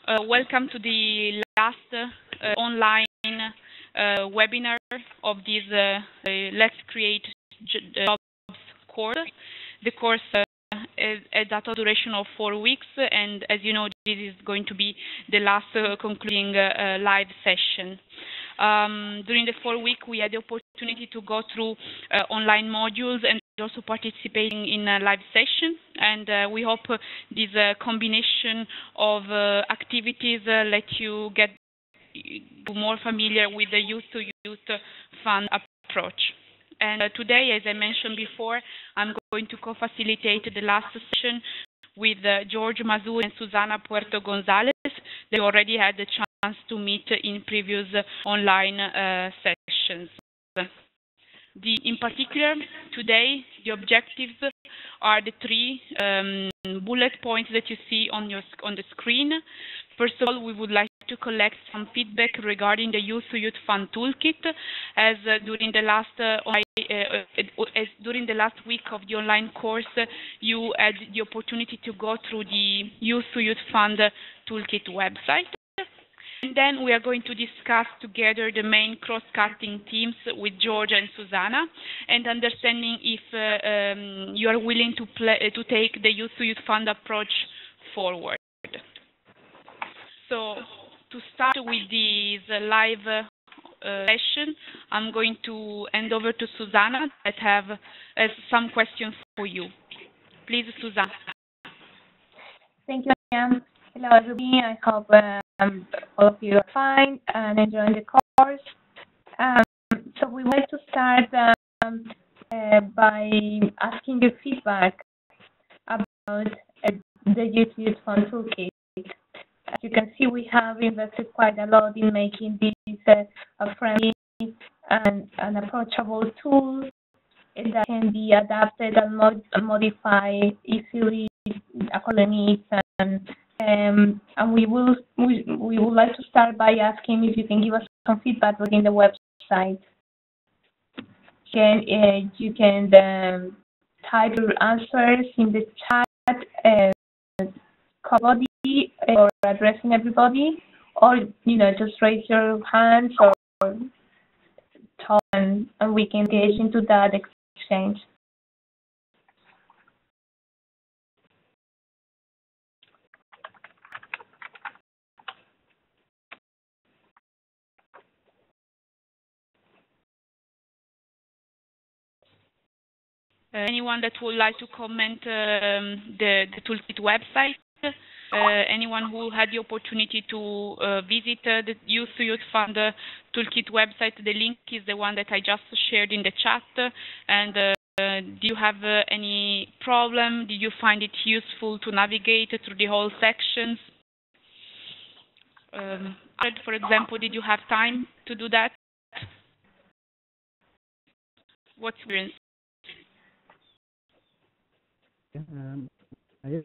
Welcome to the last online webinar of this Let's Create Jobs course. The course is a total duration of 4 weeks, and as you know, this is going to be the last concluding live session. During the 4 weeks, we had the opportunity to go through online modules and also participating in a live session, and we hope this combination of activities let you get more familiar with the youth-to-youth fund approach. And today, as I mentioned before, I'm going to co-facilitate the last session with George Mazur and Susana Puerto Gonzalez. They already had the chance to meet in previous online sessions. In particular, today, the objectives are the 3 bullet points that you see on the screen. First of all, we would like to collect some feedback regarding the Youth-to-Youth Fund Toolkit, as during the last week of the online course, you had the opportunity to go through the Youth-to-Youth Fund Toolkit website. And then we are going to discuss together the main cross-cutting themes with George and Susana, and understanding if you are willing to take the Youth-to-Youth Fund approach forward. So, to start with this live session, I'm going to hand over to Susana that has some questions for you. Please, Susana. Thank you, Miriam. Hello, everybody. I hope all of you are fine and enjoying the course. So we want to start by asking your feedback about the Youth-to-Youth Fund Toolkit. As you can see, we have invested quite a lot in making this a friendly and an approachable tool that can be adapted and modified easily according to needs. And we would like to start by asking if you can give us some feedback within the website. You can type your answers in the chat, body, or addressing everybody, or just raise your hands or talk, and we can engage into that exchange. Anyone that would like to comment the Toolkit website? Anyone who had the opportunity to visit the Youth-to-Youth Fund Toolkit website? The link is the one that I just shared in the chat. And do you have any problem? Did you find it useful to navigate through the whole sections? For example, did you have time to do that? What's your experience? I have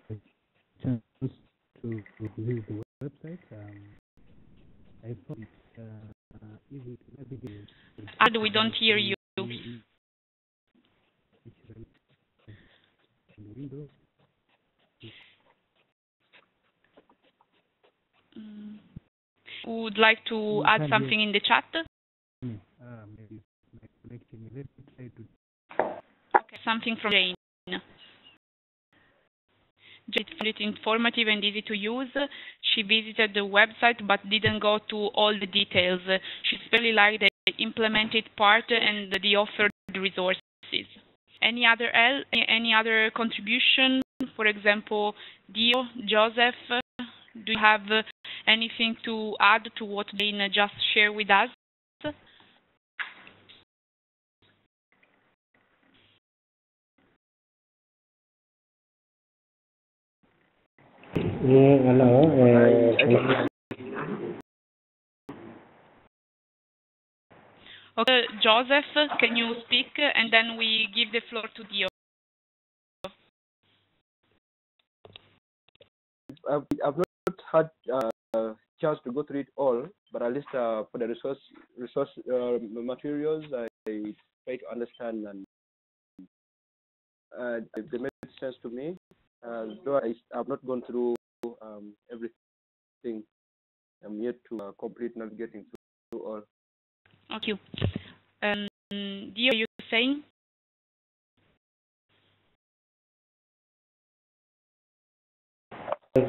a chance to visit the website. I found it easy to navigate. We don't hear you. Would like to add something in the chat? Maybe my connection. Let me try to. Okay, something from Jane. Jane found it informative and easy to use. She visited the website but didn't go to all the details. She especially liked the implemented part and the offered resources. Any other contribution? For example, Dio, Joseph, do you have anything to add to what Jane just shared with us? Hello. Okay, Joseph, can you speak? And then we give the floor to Dio. I've not had a chance to go through it all, but at least for the resource materials, I try to understand, and they made sense to me. Though I've not gone through everything. I'm yet to complete navigating through all. Thank you. Dio, are you saying? I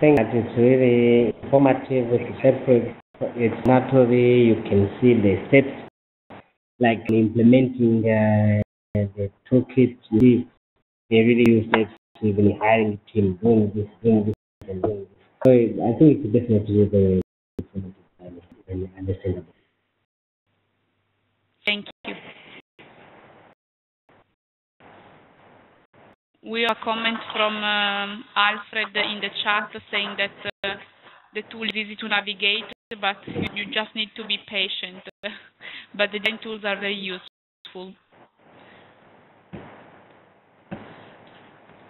think that it's really informative, it's helpful, it's naturally, you can see the steps, like implementing the toolkit, you see, they really use steps, even hiring a team, doing this, and doing this. So I think it's definitely very informative and understandable. Thank you. We have a comment from Alfred in the chat saying that the tool is easy to navigate, but you just need to be patient. But the design tools are very useful.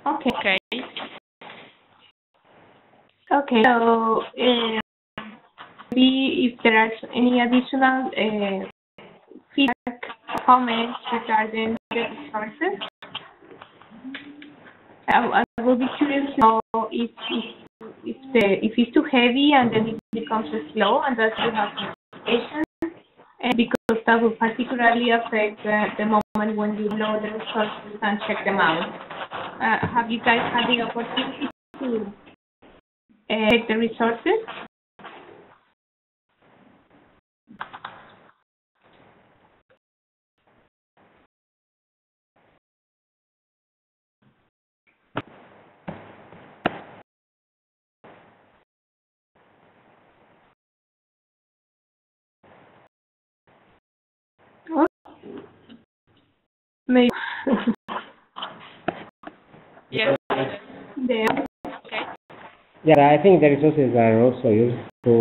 Okay. Okay. So maybe if there are any additional feedback, comments regarding the resources. I will be curious to know if it's too heavy and then it becomes slow and that you have implications, and because that will particularly affect the moment when you load the resources and check them out. Have you guys had the opportunity to check the resources? Maybe. Yes. There. Okay. Yeah, I think the resources are also used to,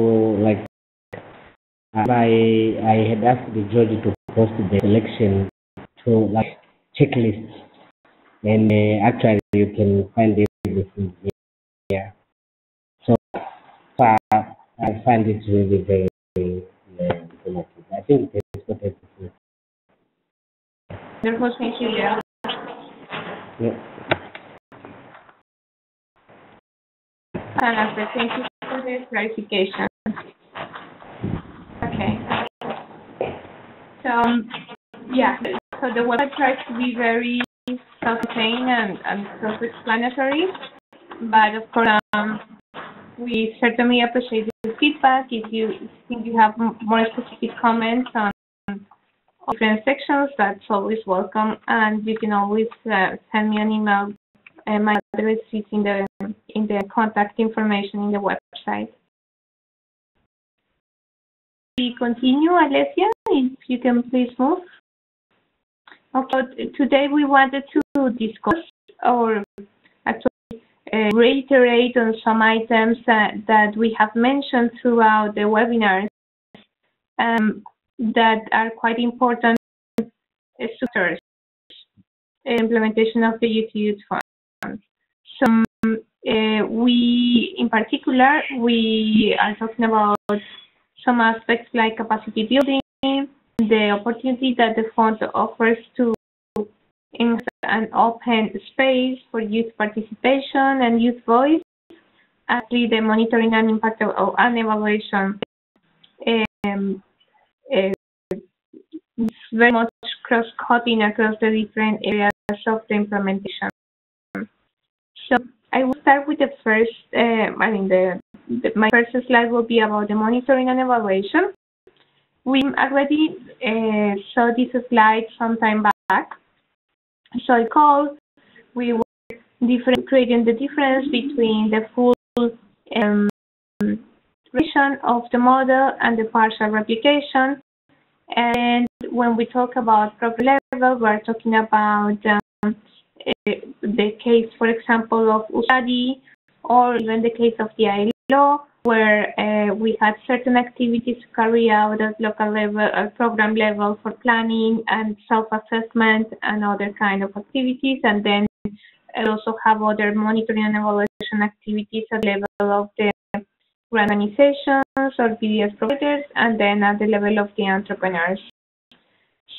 like, I had asked the judge to post the selection to, like, checklists, and actually you can find everything here. So I find it really very informative. I think that's what I prefer. Therefore, thank you. Yeah. Thank you for the clarification. Okay. So, yeah, so the website tries to be very self-contained and self-explanatory, but of course, we certainly appreciate the feedback. If you think you have more specific comments on different sections, that's always welcome, and you can always send me an email. My address is in the contact information in the website. We continue, Alessia, if you can please move. Okay, today we wanted to discuss or actually reiterate on some items that we have mentioned throughout the webinars that are quite important structures implementation of the Youth Use Fund. So in particular, we are talking about some aspects like capacity building, the opportunity that the fund offers to enhance an open space for youth participation and youth voice, actually the monitoring and impact of an evaluation. It's very much cross-cutting across the different areas of the implementation. So I will start with the first, my first slide will be about the monitoring and evaluation. We already saw this slide some time back. So I called, we were creating the difference between the full revision of the model and the partial replication. And when we talk about program level, we're talking about the case, for example, of USAID, or even the case of the ILO, where we had certain activities to carry out at local level, program level for planning and self-assessment and other kind of activities, and then also have other monitoring and evaluation activities at the level of the organizations or BDS providers, and then at the level of the entrepreneurs.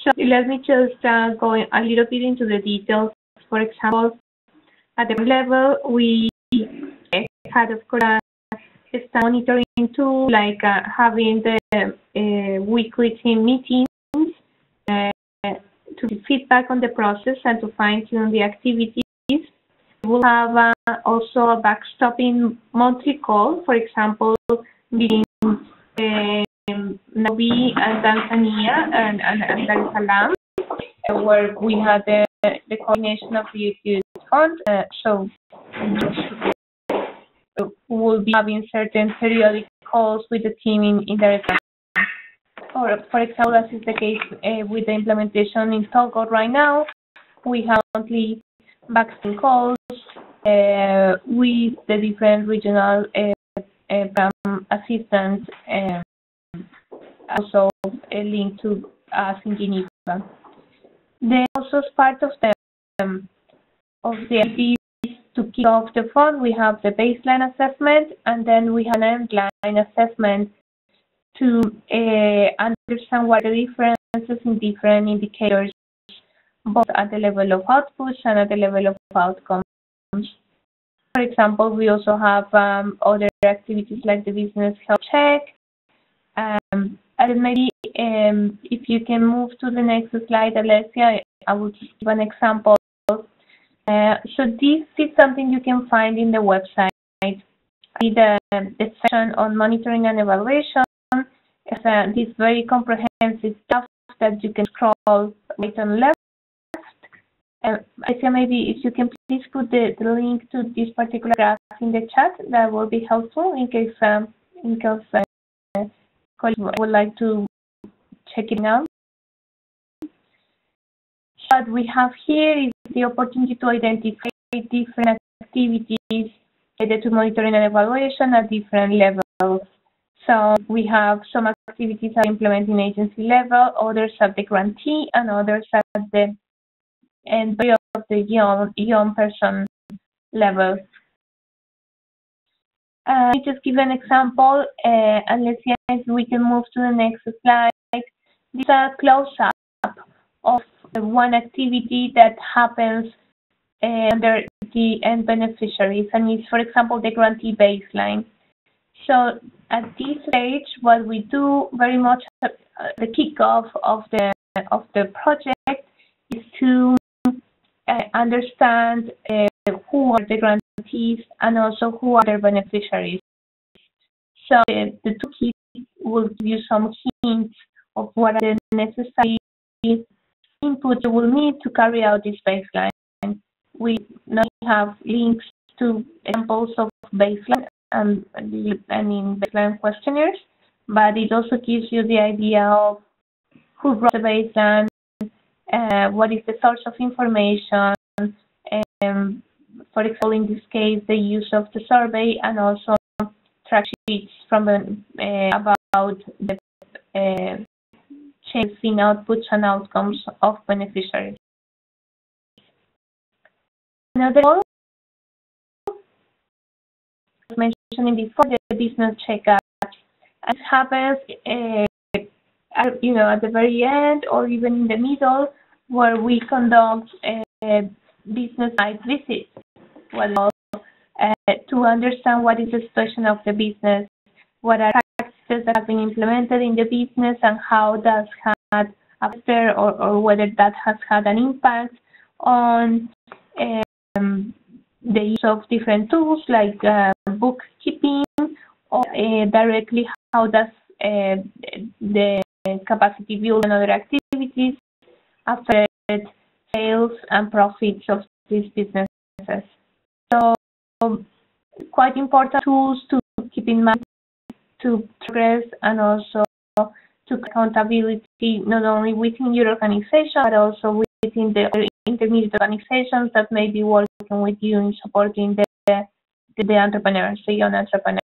So let me just go a little bit into the details. For example, at the level, we had, of course, a monitoring tool, like having the weekly team meetings to give feedback on the process and to fine-tune the activities. We'll have also a backstopping monthly call, for example, between Nairobi and Tanzania and Dar es Salaam, where we had the coordination of the youth fund. So we'll be having certain periodic calls with the team in Dar es Salaam. Or, for example, as is the case with the implementation in Togo right now, we have monthly backstopping calls with the different regional assistants, also a link to us in Geneva. Then also as part of the activities to kick off the fund, we have the baseline assessment, and then we have an endline assessment to understand what are the differences in different indicators, both at the level of outputs and at the level of outcomes. For example, we also have other activities like the business health check. And maybe if you can move to the next slide, Alessia, I will just give an example. So this is something you can find in the website. The section on monitoring and evaluation is this very comprehensive stuff that you can scroll right and left. Alessia, maybe if you can please put the link to this particular graph in the chat, that will be helpful in case colleagues would like to check it out. What we have here is the opportunity to identify different activities related to monitoring and evaluation at different levels. So we have some activities at implementing agency level, others at the grantee, and others at the end of the young person level. Let me just give an example, and let's see if we can move to the next slide. This is a close-up of one activity that happens under the end beneficiaries, and it's, for example, the grantee baseline. So at this stage, what we do very much at the kickoff of the project is to understand who are the grantees and also who are their beneficiaries. So the toolkit will give you some hints of what are the necessary inputs you will need to carry out this baseline. We not have links to examples of baseline and in baseline questionnaires, but it also gives you the idea of who wrote the baseline, what is the source of information, for example, in this case, the use of the survey, and also track sheets from about the changes in outputs and outcomes of beneficiaries. Another goal, as mentioned before, the business checkup. It happens, at the very end or even in the middle, where we conduct business site visits, to understand what is the situation of the business, what are practices that have been implemented in the business, and how that has after or whether that has had an impact on the use of different tools like bookkeeping, or directly how does the capacity build and other activities affect sales and profits of these businesses. So quite important tools to keep in mind to progress and also to accountability, not only within your organization, but also within the intermediate organizations that may be working with you in supporting the entrepreneurs, the young entrepreneurs.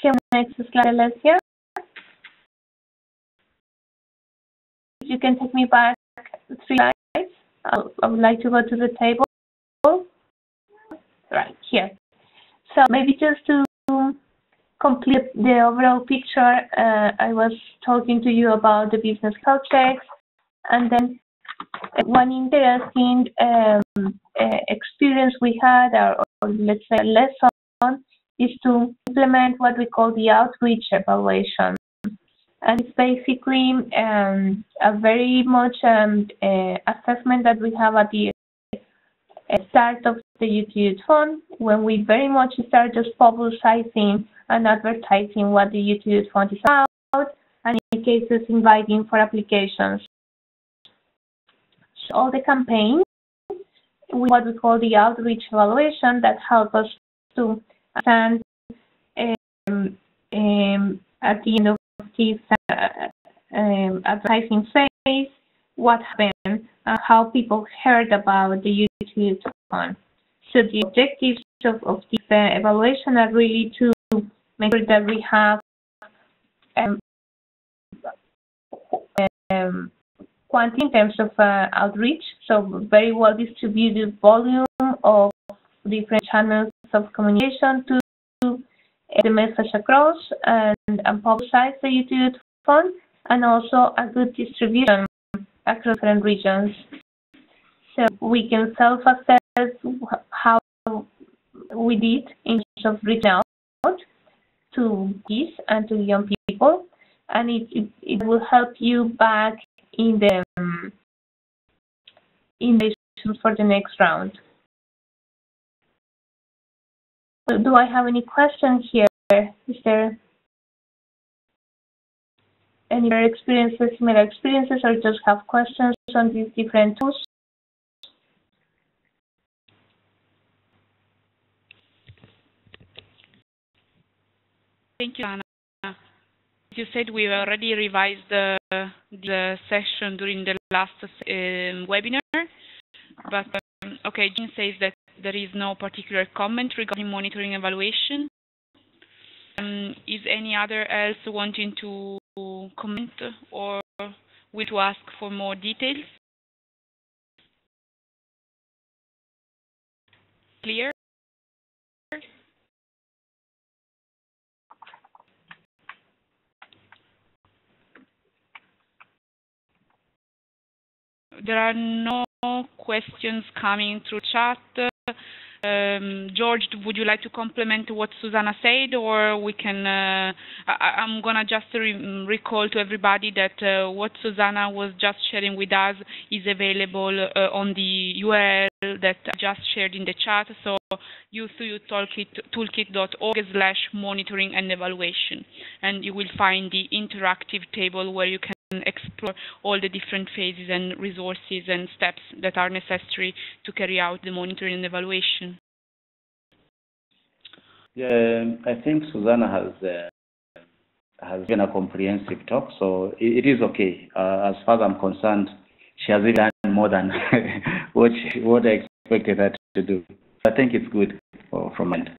Can we next slide, Alessia? If you can take me back 3 slides, I would like to go to the table. Right here. So maybe just to complete the overall picture, I was talking to you about the business health checks, and then one interesting experience we had, or let's say lesson, is to implement what we call the outreach evaluation. And it's basically a very much assessment that we have at the start of the Youth to Youth Fund, when we very much start just publicizing and advertising what the Youth to Youth Fund is about, and in cases inviting for applications. So all the campaigns, what we call the outreach evaluation, that help us to understand at the end of this advertising phase what happened, how people heard about the Youth to Youth Fund. So the objectives of this evaluation are really to make sure that we have quantity in terms of outreach, so very well distributed volume of different channels of communication to the message across and publicize the Youth to Youth Fund, and also a good distribution across different regions. So we can self-assess how we did in terms of reaching out to kids and to young people, and it will help you back in the for the next round. So do I have any questions here? Is there any other experiences, similar experiences, or just have questions on these different tools? Thank you, Anna. You said we already revised the session during the last webinar, but okay, Jean says that there is no particular comment regarding monitoring evaluation. Is any other else wanting to comment or will to ask for more details? Clear? There are no questions coming through chat. George, would you like to complement what Susanna said, or we can? I'm gonna just recall to everybody that what Susanna was just sharing with us is available on the URL that I just shared in the chat. So youth2youth toolkit.org/monitoring and evaluation, and you will find the interactive table where you can explore all the different phases and resources and steps that are necessary to carry out the monitoring and evaluation. Yeah, I think Susanna has given a comprehensive talk, so it is okay. As far as I'm concerned, she has done more than what I expected her to do. I think it's good from my end.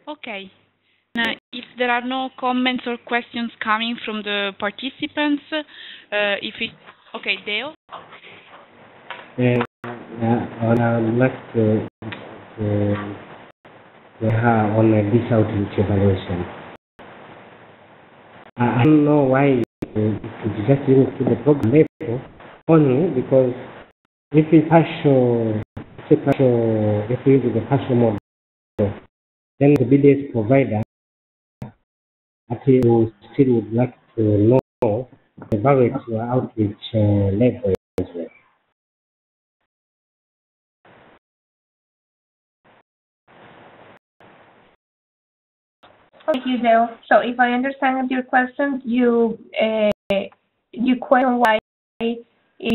Okay. Now, if there are no comments or questions coming from the participants, okay, Dale? I would like to have on this outreach evaluation. I don't know why it just didn't to the program level only, because if we use the partial model, then the BDS provider still would like to know the evaluate your outreach level as well. Thank you, Dale. So if I understand your question, you question why we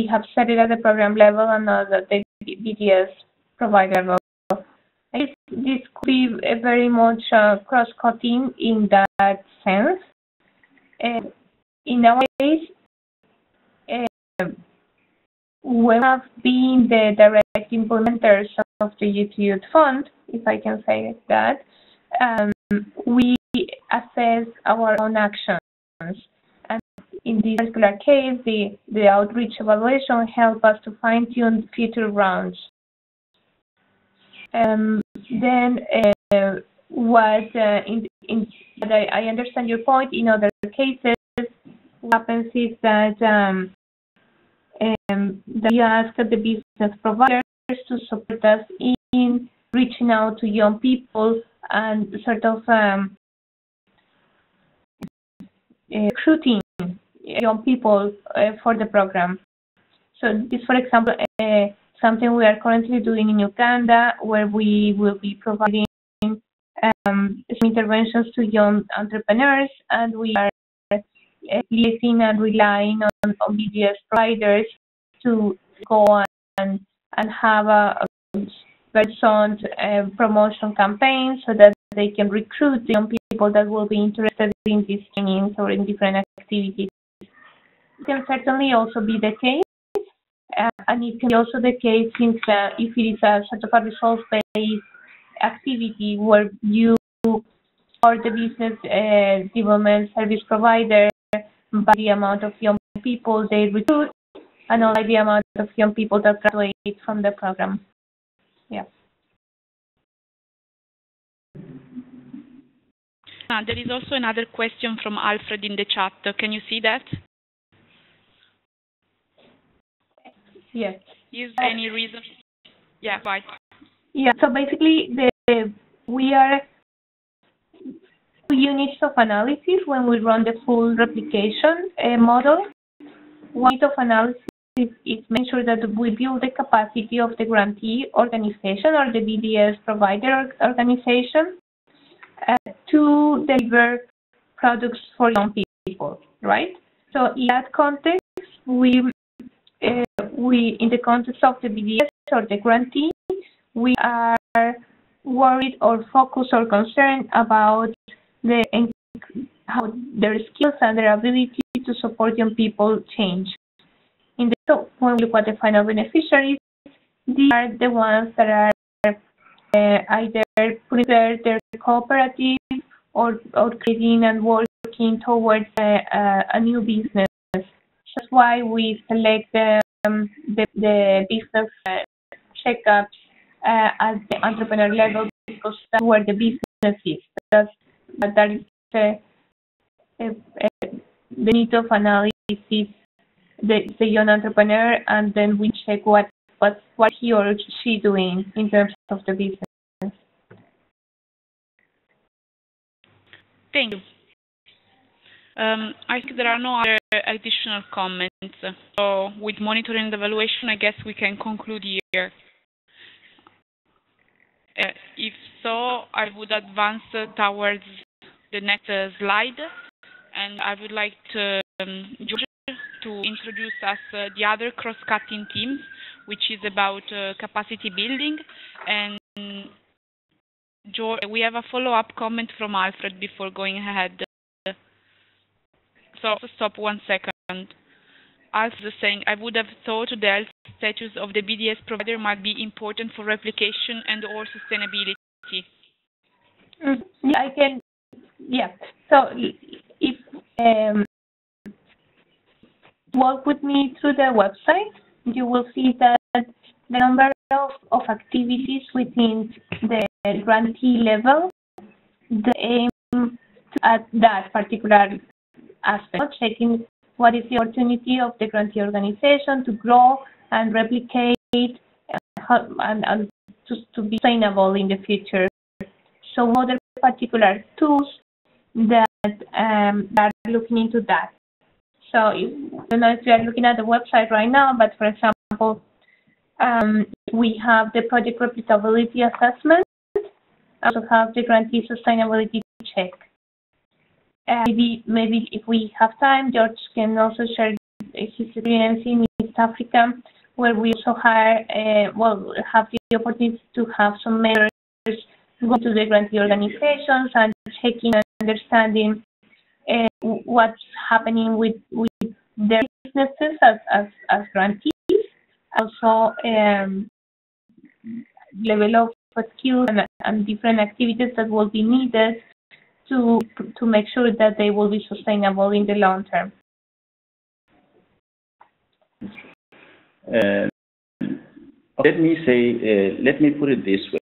have set it at the program level and not at the BDS provider level. I guess this could be very much cross-cutting in that sense. In our case, we have been the direct implementers of the Youth to Youth Fund, if I can say that. We assess our own actions, and in this particular case, the outreach evaluation helps us to fine-tune future rounds. Then, I understand your point. In other cases, what happens is that that we ask the business providers to support us in reaching out to young people and sort of recruiting young people for the program. So this, for example, something we are currently doing in Uganda, where we will be providing some interventions to young entrepreneurs, and we are listening and relying on BDS providers to go and have a very sound promotion campaign so that they can recruit young people that will be interested in these trainings or in different activities. It can certainly also be the case, and it can be also the case since if it is a sort of a results-based activity where you or the business development service provider by the amount of young people they recruit and also the amount of young people that graduate from the program. Yeah. There is also another question from Alfred in the chat. Can you see that? Yes. Is there any reason? Yeah, right. Yeah, so basically we are 2 units of analysis when we run the full replication model. One unit of analysis is make sure that we build the capacity of the grantee organization or the BDS provider organization to deliver products for young people, right? So in that context, we in the context of the BDS or the grantee, we are worried or focused or concerned about how their skills and their ability to support young people change. So when we look at the final beneficiaries, these are the ones that are either putting their cooperative or creating and working towards a new business. That's why we select the business checkups at the entrepreneur level, because that's where the business is. That is the need of analysis, the young entrepreneur, and then we check what he or she doing in terms of the business. Thank you. I think there are no other additional comments. So with monitoring and evaluation, I guess we can conclude here. If so, I would advance towards the next slide, and I would like to George to introduce us the other cross-cutting teams, which is about capacity building. And George, we have a follow-up comment from Alfred before going ahead. So stop 1 second. Alfred is saying, I would have thought the health status of the BDS provider might be important for replication and or sustainability. Yeah, I can. Yeah. So if walk with me through the website, you will see that the number of activities within the grantee level, the aim at that particular aspect, checking what is the opportunity of the grantee organization to grow and replicate and to be sustainable in the future. So other particular tools that are looking into that. So I don't know if you are looking at the website right now, but for example, we have the project replicability assessment. Also have the grantee sustainability check. Maybe if we have time, George can also share his experience in East Africa, where we also have the opportunity to have some members go to the grantee organizations and checking and understanding what's happening with their businesses as grantees. Also, level of skills and different activities that will be needed to make sure that they will be sustainable in the long term. Let me put it this way.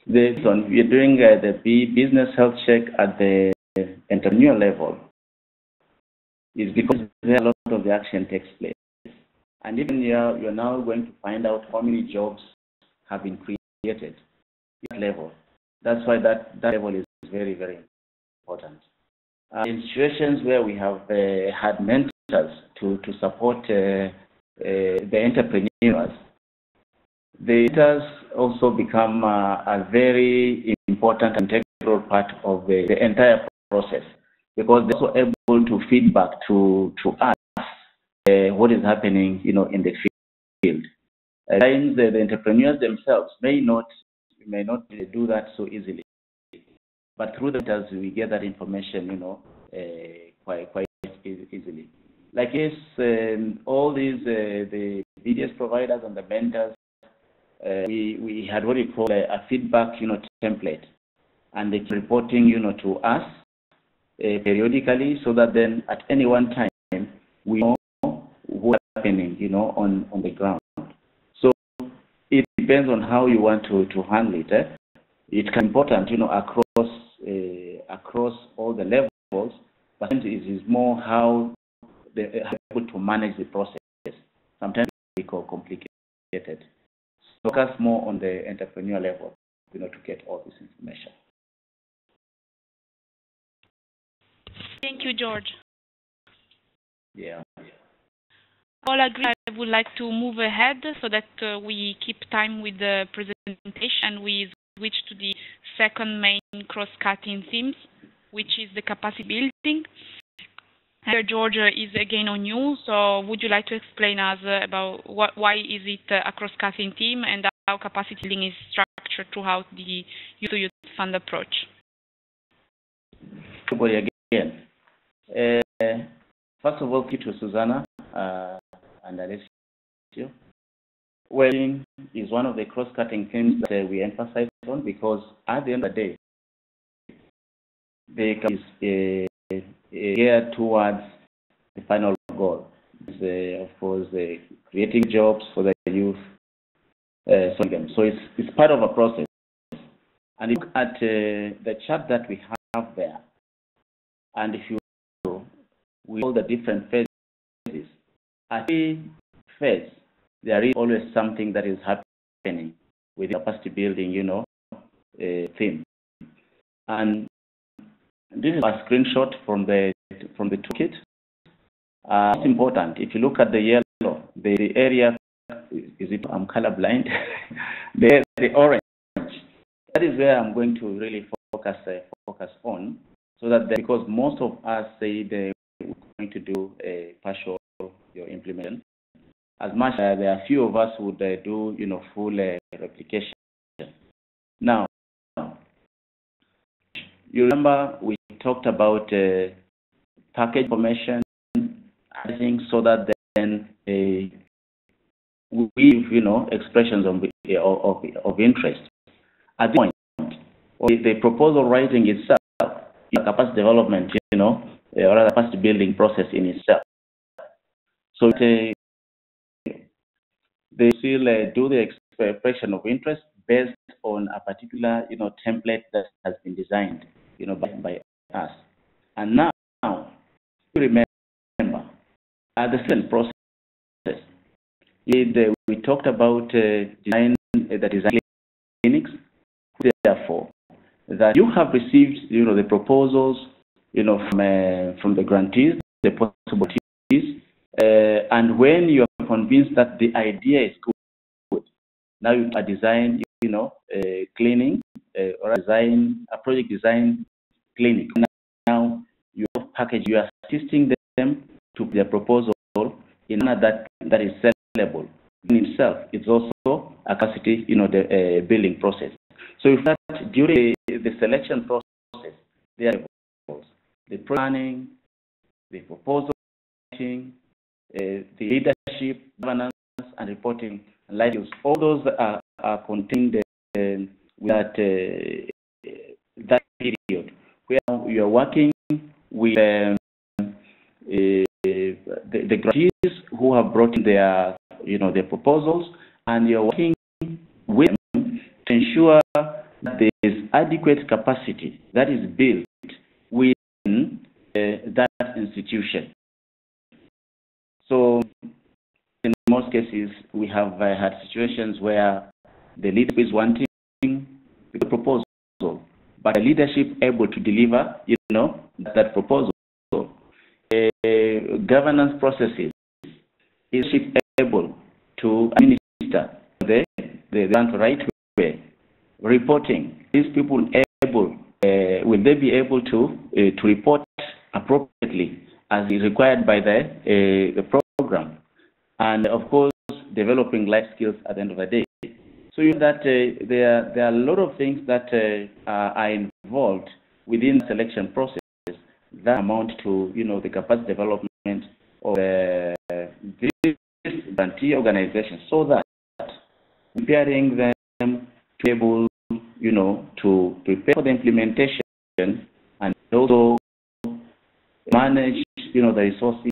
We're doing the business health check at the entrepreneur level is because there a lot of the action takes place. And even you're now going to find out how many jobs have been created at that level. That's why that level is very, very important. In situations where we have had mentors to support the entrepreneurs, the mentors also become a very important and integral part of the entire process, because they're also able to feedback to us what is happening, in the field. At times, the entrepreneurs themselves may not do that so easily, but through the mentors we get that information, quite easily. Like yes, all these the BDS providers and the mentors, we had what we call a feedback, template, and they're reporting, to us periodically, so that then at any one time we know what's happening, on the ground. So it depends on how you want to handle it. It can be important, across all the levels, but it is more how they're able to manage the process. Sometimes it's complicated. So focus more on the entrepreneur level, to get all this information. Thank you, George. Yeah. All agree. I would like to move ahead so that we keep time with the presentation, and we switch to the second main cross-cutting themes, which is the capacity building. Here, George is again on you. So, would you like to explain us about why is it a cross-cutting theme and how capacity building is structured throughout the Youth Fund approach? Everybody again. First of all, thank you to Susanna and Alessio. Well-being is one of the cross-cutting themes that we emphasize on, because at the end of the day, the is geared towards the final goal. Of course, creating jobs for the youth. So it's part of a process. And you look at the chart that we have there, and if you with all the different phases, at every phase there is always something that is happening with the capacity building, theme. And this is a screenshot from the toolkit. It's important. If you look at the yellow, the area I'm colorblind. the orange. That is where I'm going to really focus on, so that because most of us say we're going to do a partial implementation. As much as there are a few of us who would do full replication. Now, you remember we talked about package information, so that then we give expressions of interest. At this point, the proposal writing itself, capacity development, or rather capacity building process in itself. So they still do the expression of interest based on a particular template that has been designed by us. And now you remember the same process. We talked about the design clinics. Therefore, that you have received the proposals from the grantees, the possibilities, and when you are convinced that the idea is good, now you design a clinic or a project design clinic. Now you package, you are assisting them to their proposal in a manner that is sellable. In itself, it's also a capacity the building process. So if that during the selection process, there are levels: the planning, the proposal writing, the leadership, governance, and reporting, and life skills. All those are contained in that period where you are working with the grantees who have brought in their their proposals, and you're working with them to ensure that there is adequate capacity that is built within that institution. So, in most cases, we have had situations where the leadership is wanting the proposal, but the leadership able to deliver, that proposal. Governance processes, leadership able to administer the right way. Reporting, these people able, will they be able to report appropriately as is required by the program? And of course, developing life skills at the end of the day. So there are a lot of things that are involved within the selection process that amount to the capacity development of these grantee organizations, so that preparing them to be able to prepare for the implementation and also manage the resources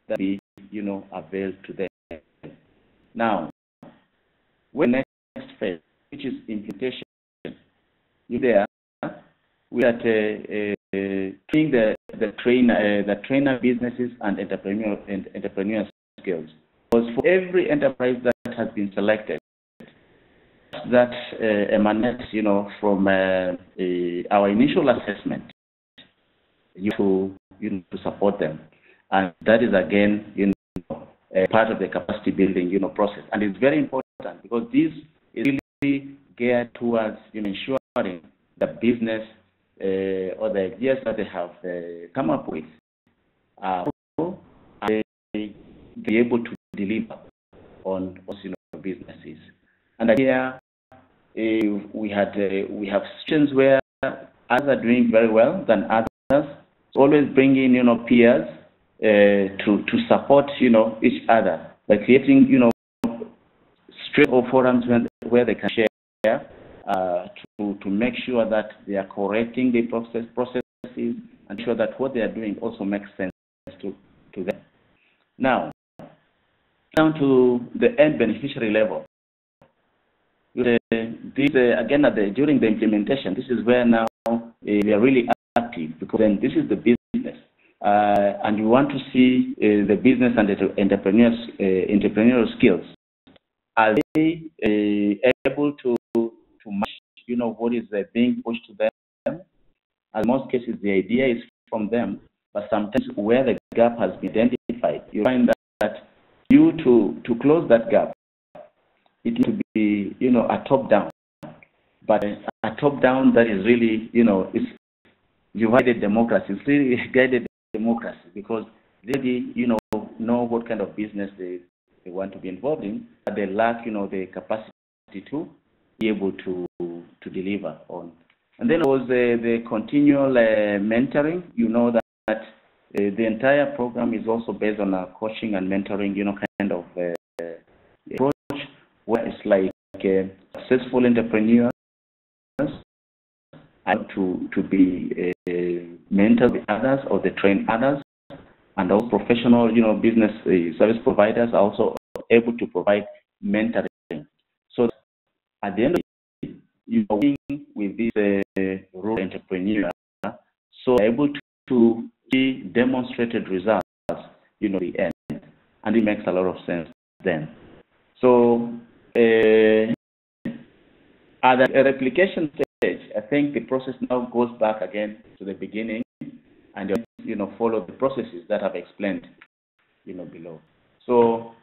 that be availed to them. Now, when next phase, which is implementation, we are training the trainer businesses and entrepreneurial skills. Because for every enterprise that has been selected, that emanates from our initial assessment, to support them, and that is again part of the capacity building process, and it's very important because this is really geared towards ensuring the business or the ideas that they have come up with be able to deliver on businesses. And here we have situations where others are doing very well than others. So always bring in peers to support each other by creating straight forums where they can share to make sure that they are correcting the processes and ensure that what they are doing also makes sense to them. Now, down to the end beneficiary level. Again, during the implementation, this is where now we are really active, because then this is the business, and you want to see the business and the entrepreneurial skills. Are they able to match, what is being pushed to them? In most cases, the idea is from them, but sometimes where the gap has been identified, you find that to close that gap, it needs to be, a top-down. But a top-down that is really, is divided democracy. It's really guided democracy, because they, know what kind of business they want to be involved in, but they lack, the capacity to be able to deliver on. And then there was the continual mentoring. That the entire program is also based on a coaching and mentoring, kind of approach, where it's like successful entrepreneurs and to be mentored with others or they train others, and also professional, business service providers are also able to provide mentoring. So at the end of the day, you're working with this rural entrepreneur, so able to see demonstrated results, the end, and it makes a lot of sense then. So at the replication stage, I think the process now goes back again to the beginning, and follow the processes that I've explained, below. So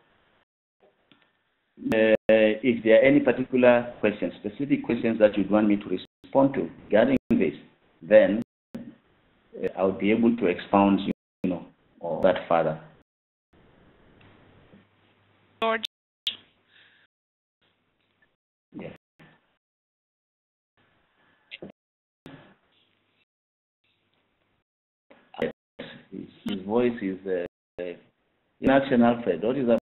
if there are any particular questions, specific questions that you'd want me to respond to regarding this, then I'll be able to expound, on that further. George. Yes. His voice is in action, Alfred. What is that?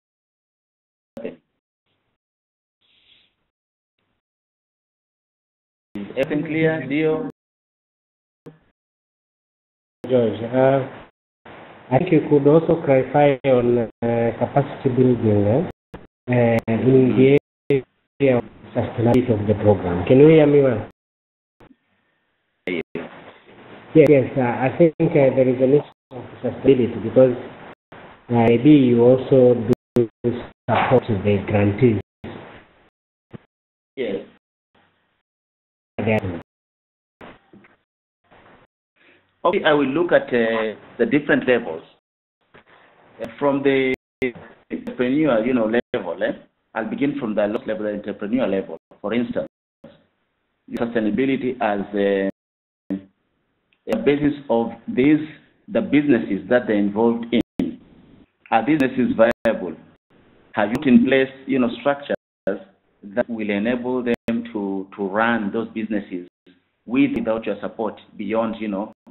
Is everything clear, Dio? George, I think you could also clarify on capacity building in the area of sustainability of the program. Can you hear me well? Yes, I think there is an issue of sustainability, because maybe you also do support to the grantees. Yes. Again. Okay, I will look at the different levels. From the entrepreneur, level, I'll begin from the lowest level, the entrepreneur level. For instance, sustainability as a basis of the businesses that they're involved in. Are these businesses viable? Have you put in place, structures that will enable them to run those businesses without your support beyond,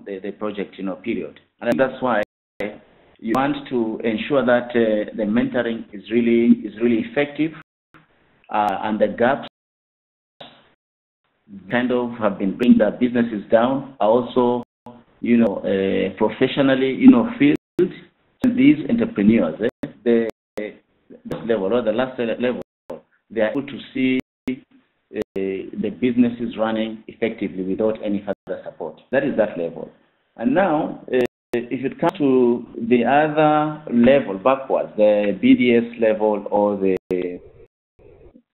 the project, period? And that's why you want to ensure that the mentoring is really effective, and the gaps kind of have been bringing the businesses down. Are also, professionally, filled. These entrepreneurs, the level or the last level, they are able to see the businesses running effectively without any further support. That is that level. And now, if it comes to the other level backwards, the BDS level or the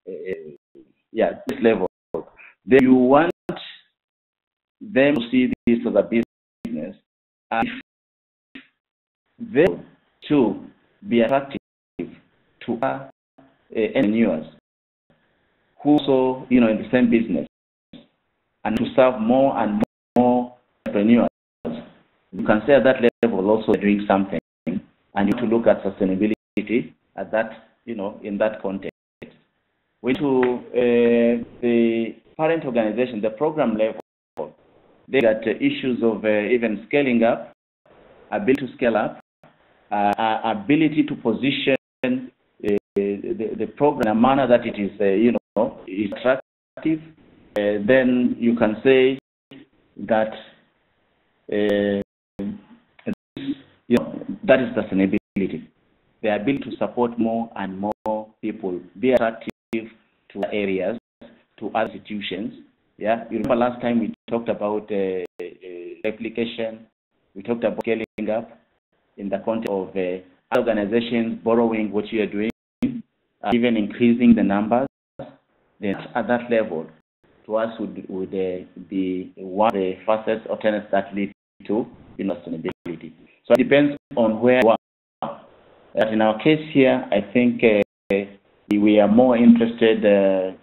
this level, then you want them to see this as a business, and they to be attractive to entrepreneurs who also, in the same business, and to serve more and more entrepreneurs. You can say at that level also doing something, and you need to look at sustainability at that, in that context. To the parent organization, the program level, they got issues of even scaling up, ability to scale up, ability to position the program in a manner that it is, is attractive. Then you can say that that is sustainability. The ability to support more and more people, be attractive to areas, to other institutions. Yeah, you remember last time we talked about replication. We talked about scaling up in the context of organizations borrowing what you are doing, even increasing the numbers. Then at that level, to us would be one of the fastest alternatives that lead to sustainability. So it depends on where you are. But in our case here, I think we are more interested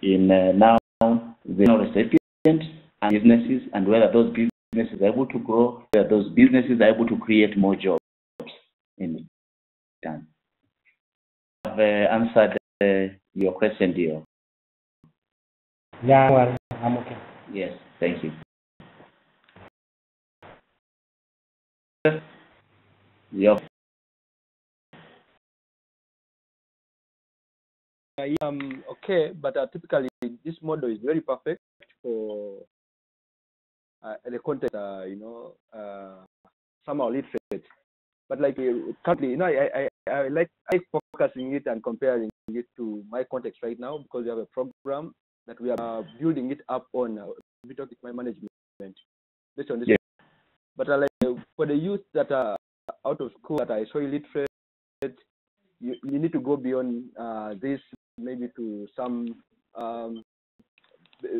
in now the recipients and businesses, and whether those businesses are able to grow, whether those businesses are able to create more jobs in time. I've answered your question, dear. Yeah, well, I'm okay. Yes, thank you. Yep. Okay, but typically this model is very perfect for the context, somehow literate. But like currently, I like focusing it and comparing it to my context right now, because we have a program that we are building it up on with my management based on this. Yeah. But like for the youth that are out of school that are so illiterate, you need to go beyond this, maybe to some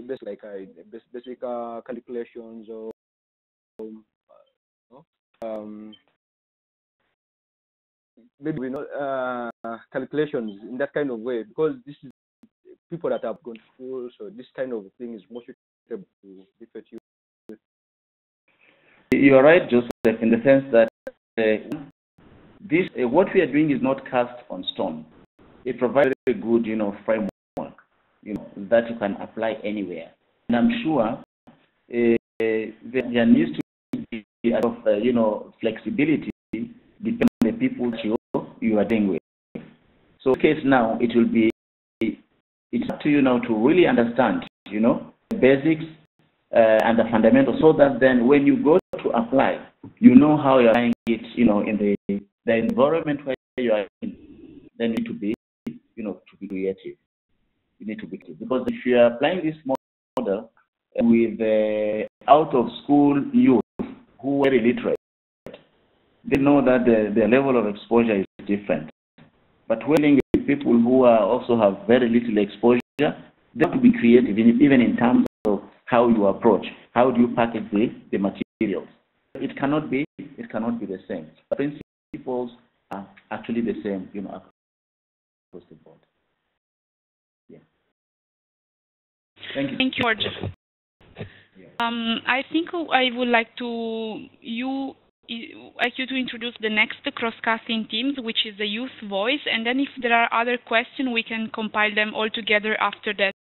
basic calculations or maybe not calculations in that kind of way, because this is people that have gone to school, so this kind of thing is more suitable to different youth. You are right, Joseph, in the sense that this what we are doing is not cast on stone. It provides a good, framework, that you can apply anywhere. And I'm sure there needs to be a lot of, flexibility depending on the people you are dealing with. So in this case now, it's up to you now to really understand, the basics and the fundamentals, so that then when you go to apply, you know how you're applying it, in the environment where you are in. Then you need to be, to be creative. You need to be creative, because if you are applying this model with out of school youth who are illiterate, they know that the level of exposure is different. But when dealing with people who are also have very little exposure, they have to be creative, even in terms of how you approach, how do you package the materials. It cannot be the same. The principles are actually the same, across the board. Yeah. Thank you. Thank you, George. I think I would like you to introduce the next cross-cutting teams, which is the youth voice, and then if there are other questions, we can compile them all together after that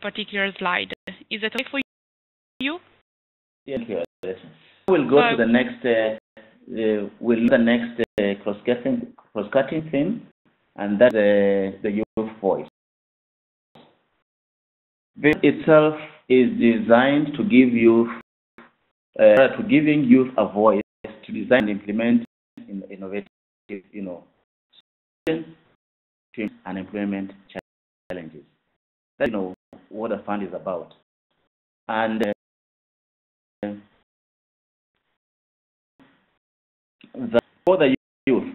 particular slide. Is that okay for you? Yes. We'll go to the next. We'll the next cross-cutting theme, and that's the youth voice. This itself is designed to give giving youth a voice to design and implement innovative, solutions to unemployment challenges. That's what the fund is about. And for the youth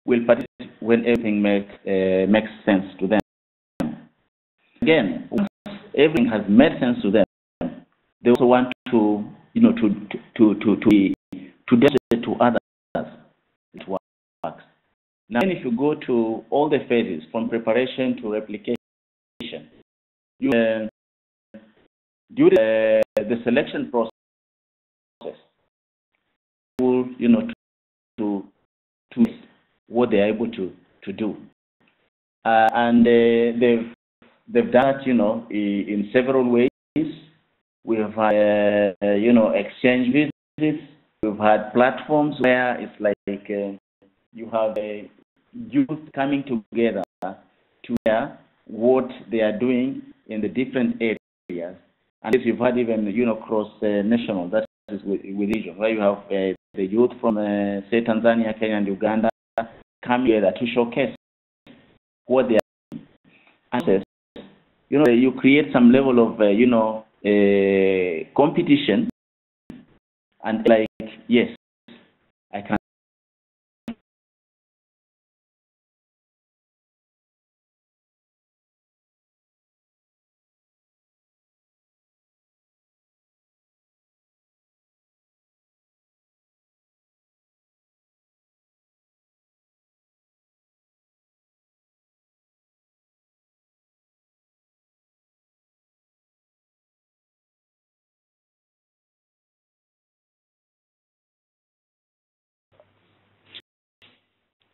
will participate when everything makes sense to them. Again, once everything has made sense to them, they also want to demonstrate to others it works. Now, if you go to all the phases from preparation to replication, during the selection process, to what they are able to do, and they've done it, in several ways. We have had, exchange visits. We've had platforms where it's like you have youth coming together to hear what they are doing in the different areas. And we've had even, cross-national, that is with region, where you have the youth from, say, Tanzania, Kenya, and Uganda come together to showcase what they are doing. And you create some level of, competition, and like, yes, I can.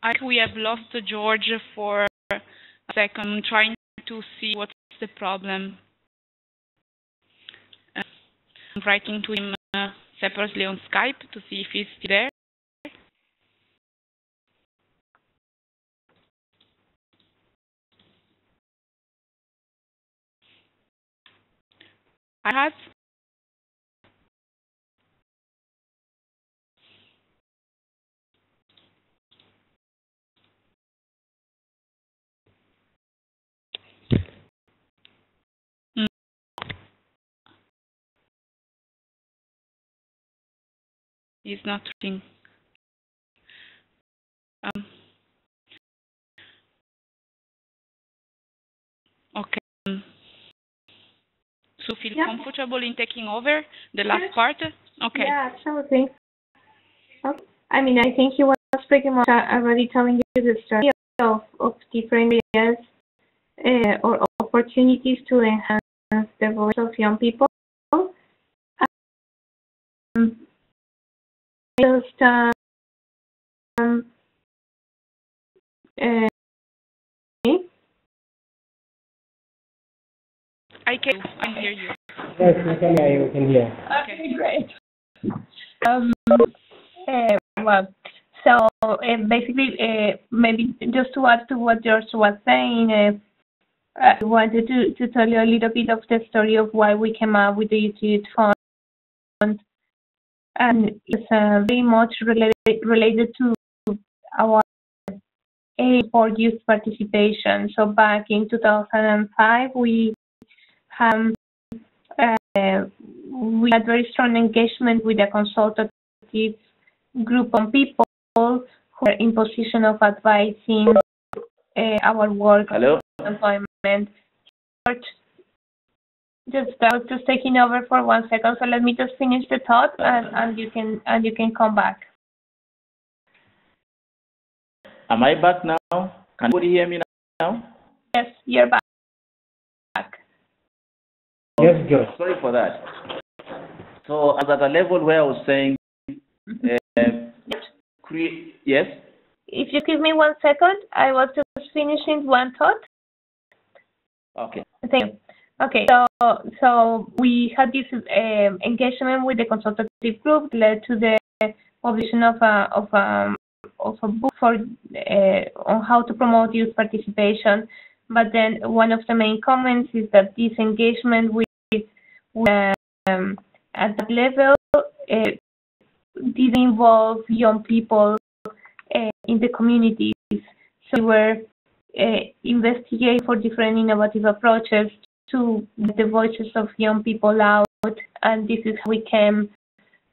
I think we have lost George for a second. I'm trying to see what's the problem. I'm writing to him separately on Skype to see if he's still there. I have. He's not working. Okay. So feel comfortable in taking over the last part? Okay. Yeah, absolutely. Okay. I mean, I think he was pretty much already telling you the story of different areas or opportunities to enhance the voice of young people. I can hear you. Yes, we can hear you. We can hear. Okay, great. Well, so basically, maybe just to add to what George was saying, I wanted to tell you a little bit of the story of why we came up with the Youth Fund, and it's very much related to our aim for youth participation. So back in 2005, we had very strong engagement with a consultative group of people who are in position of advising our work Hello? on employment. I was just taking over for 1 second, so let me just finish the thought, and you can come back. Am I back now? Can anybody hear me now? Yes, you're back. Yes, George. Sorry for that. So I was at the level where I was saying, yes? If you give me 1 second, I was just finishing one thought. Okay. Thank you. Okay, so we had this engagement with the consultative group, led to the publication of a book for on how to promote youth participation. But then one of the main comments is that this engagement with at that level didn't involve young people in the communities. So we were investigating for different innovative approaches to get the voices of young people out, and this is how we came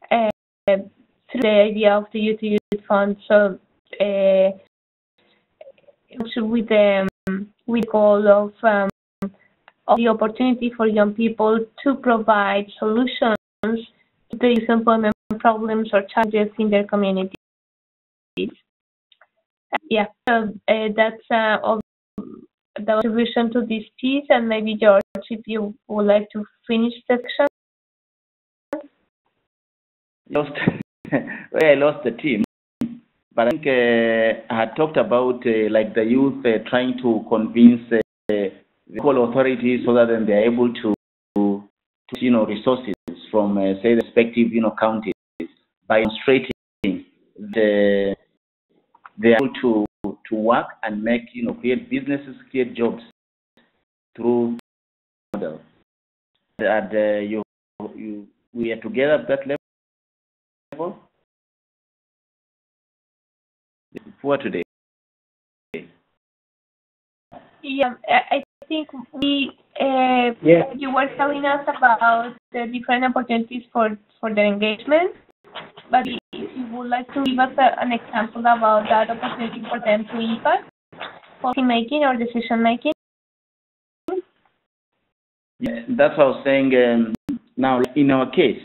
through the idea of the Youth to Youth Fund. So with the goal of the opportunity for young people to provide solutions to the youth employment problems or challenges in their communities. Yeah, so that's all the contribution to this piece, and maybe George, if you would like to finish the section. I lost the team, but I think I had talked about like the youth trying to convince the local authorities so that then they are able to resources from say the respective counties by demonstrating they are able to work and make create businesses, create jobs through model. And we are together at that level for today. Yeah, I think you were telling us about the different opportunities for the engagement, but if you would like to give us an example about that opportunity for them to impact policy making or decision making. Yeah, that's what I was saying. Now, in our case,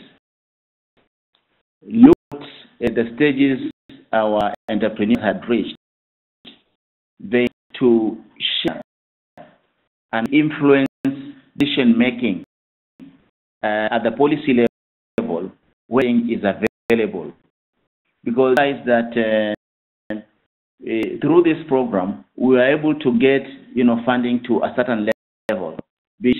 look at the stages our entrepreneurs had reached. They to share and influence decision making at the policy level where is available, because that through this program we are able to get funding to a certain level, which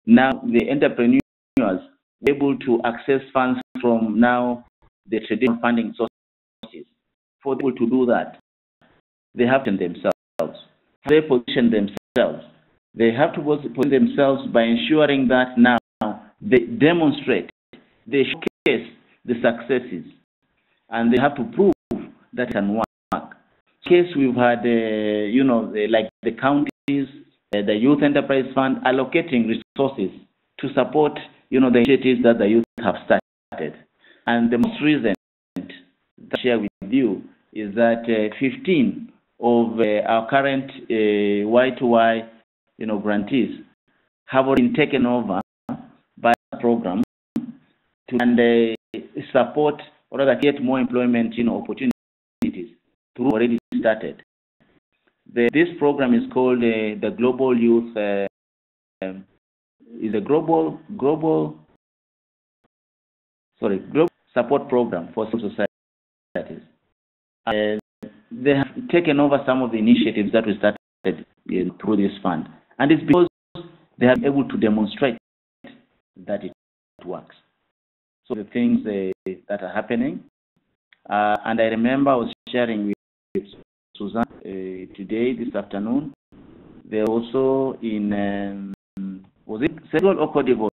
now the entrepreneurs were able to access funds from now the traditional funding sources. For people to do that, they have to themselves. They position themselves. They have to position themselves by ensuring that now they demonstrate, they showcase the successes, and they have to prove that can work. In case we've had, like the counties, the Youth Enterprise Fund allocating resources to support, the initiatives that the youth have started. And the most recent that I share with you is that 15 of our current Y2Y, grantees have already been taken over by the program and support or rather get more employment, opportunities through already started. This program is called the Global Youth. Is a global support program for civil societies. They have taken over some of the initiatives that we started through this fund, and it's because they are able to demonstrate that it works. So the things that are happening, and I remember I was sharing with Suzanne today, this afternoon. They're also in, was it Senegal or Cote d'Ivoire,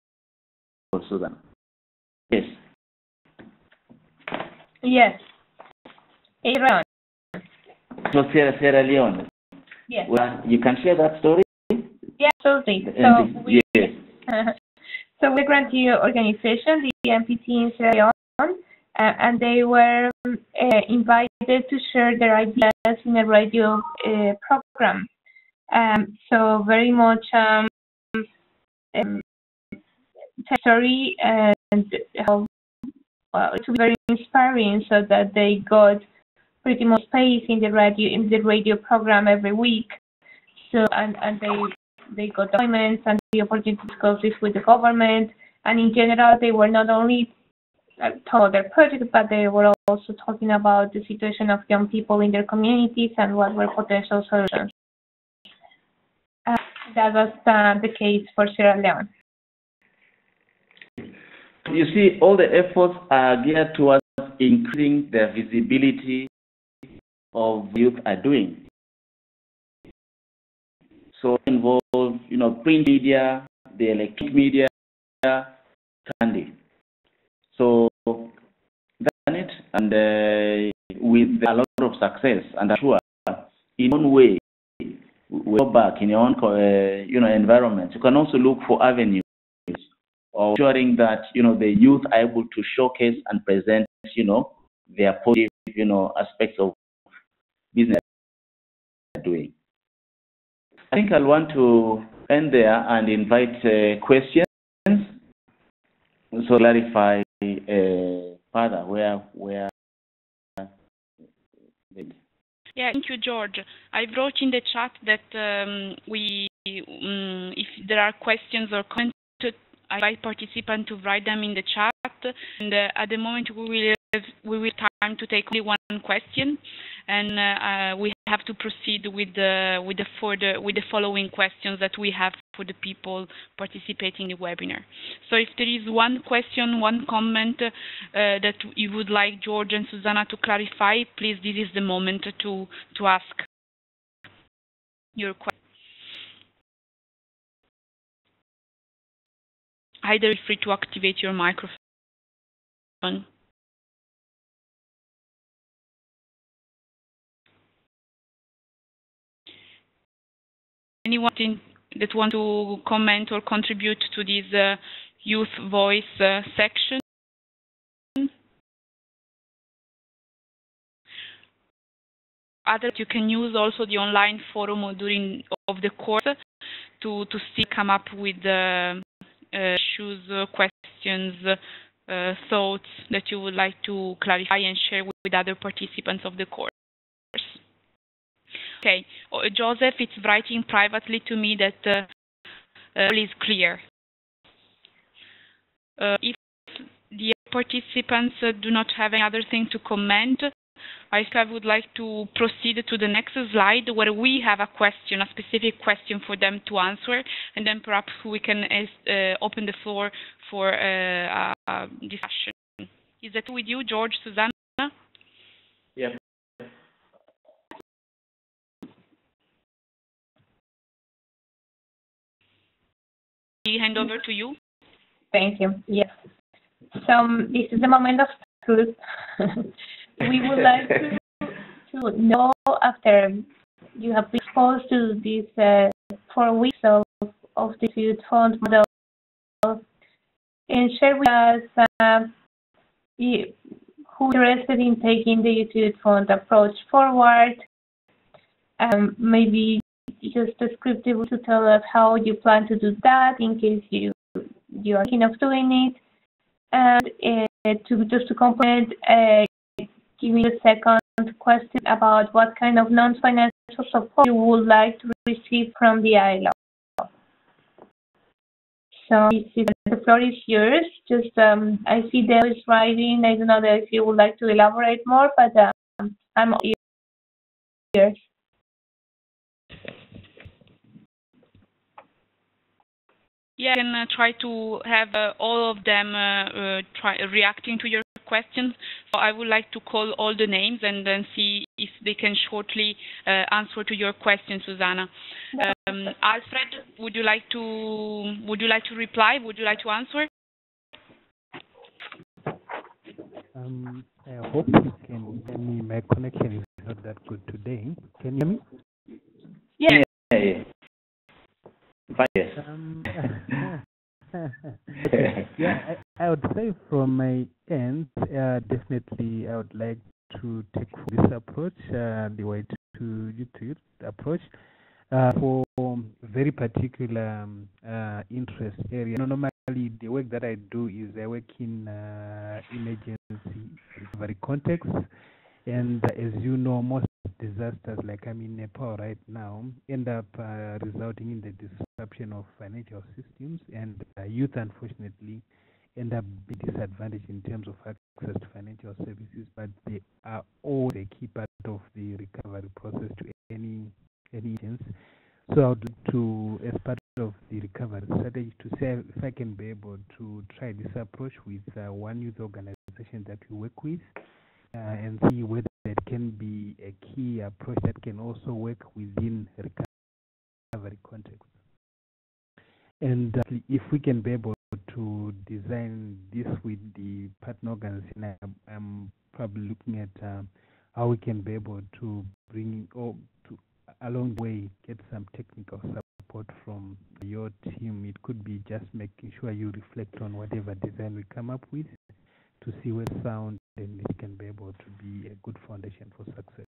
Suzanne? Yes. Yes. Iran. So Sierra Leone. Yes. Well, you can share that story? Yeah, absolutely. So we're a grantee organization, the MPT in Sierra Leone, and they were invited to share their ideas in a radio program. So very much story and how it was very inspiring, so that they got pretty much space in the radio program every week. So and they got appointments and the opportunity to discuss this with the government, and in general they were not only told their project, but they were also talking about the situation of young people in their communities and what were potential solutions. That was the case for Sierra Leone. You see, all the efforts are geared towards increasing the visibility of youth are doing. So involve, print media, the electronic media, candy. So done it, and with a lot of success, and I'm sure in one way, we go back in your own, environment. You can also look for avenues of ensuring that the youth are able to showcase and present, their positive, aspects of business they're doing. I think I'll want to end there and invite questions, so clarify further where. Yeah, thank you, George. I wrote in the chat that if there are questions or comments, I invite participants to write them in the chat. And at the moment, we will have time to take only one question, and we have to proceed with the following questions that we have for the people participating in the webinar. So if there is one question, one comment that you would like George and Susanna to clarify, please, this is the moment to ask your question. Either feel free to activate your microphone. Anyone that want to comment or contribute to this youth voice section? Other, you can use also the online forum during the course to come up with issues, questions, thoughts that you would like to clarify and share with other participants of the course. Okay, Joseph is writing privately to me that all is clear. If the participants do not have any other thing to comment, I would like to proceed to the next slide, where we have a question, a specific question for them to answer, and then perhaps we can open the floor for discussion. Is that with you, George, Susanna? Yeah. Hand over to you. Thank you. Yes. So this is the moment of truth. We would like to know, after you have been exposed to these 4 weeks of the Youth Fund model, and share with us who is interested in taking the Youth Fund approach forward. Maybe just descriptive to tell us how you plan to do that in case you are thinking of doing it, and to complement, give me a second question about what kind of non-financial support you would like to receive from the ILO. So the floor is yours. Just I see Dale is writing. I don't know if you would like to elaborate more, but I'm here. Yeah, I can try to have all of them reacting to your questions. So I would like to call all the names and then see if they can shortly answer to your question, Susanna. Alfred, would you like to reply? Would you like to answer? I hope you can hear me. My connection is not that good today. Can you hear me? Yeah. Yeah. Yes. Yeah, I would say from my end, definitely I would like to take this approach, the Y2 approach, for very particular interest area. Normally, the work that I do is I work in emergency recovery context, and as you know, most disasters, like I'm in Nepal right now, end up resulting in the disruption of financial systems, and youth, unfortunately, end up being disadvantaged in terms of access to financial services, but they are all a key part of the recovery process to any agents. So I would like to, as part of the recovery strategy, to say if I can be able to try this approach with one youth organization that we work with, and see whether it can be a key approach that can also work within recovery context. And if we can be able to design this with the partner organization, I'm probably looking at how we can be able to bring to along the way get some technical support from your team. It could be just making sure you reflect on whatever design we come up with to see where sound and it can be able to be a good foundation for success.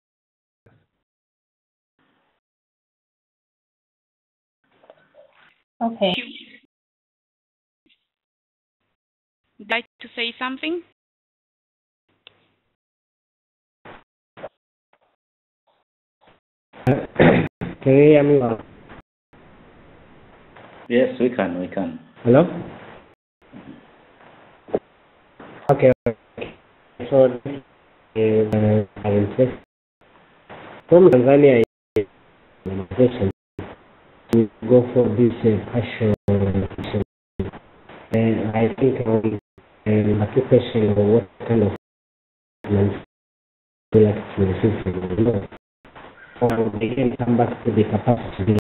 Okay. Would you like to say something? Can you hear me well? Yes, we can. Hello? Okay. So, from Tanzania, organization to go for this partial relocation. And I think my two questions are what kind of documents would you like to receive from the law? Or they can come back to the capacity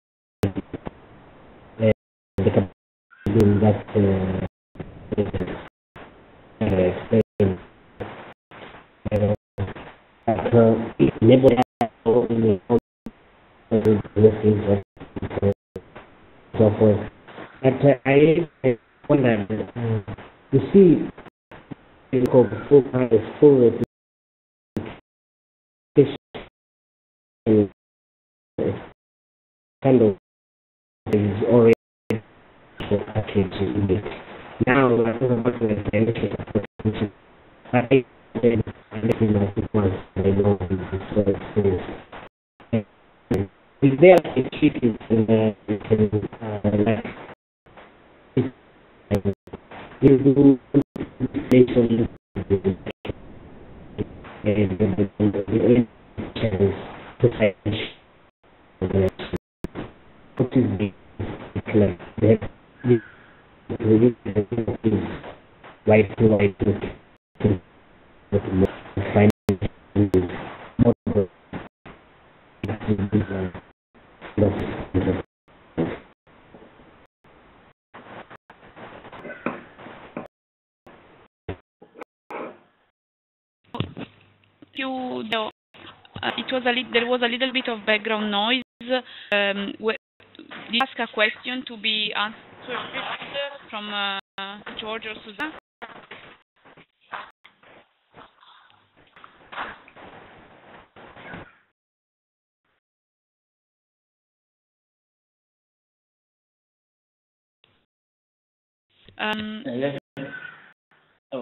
building that explain. Enable so forth. But I wonder, you see, full replication kind of is already package in it. Now, I don't know what the benefit of the I think I'm looking at it once I know this experience. Is there a treatment in the like you do nation what is the like that right to right to find more There was a little bit of background noise. You ask a question to be answered from George or Susanna.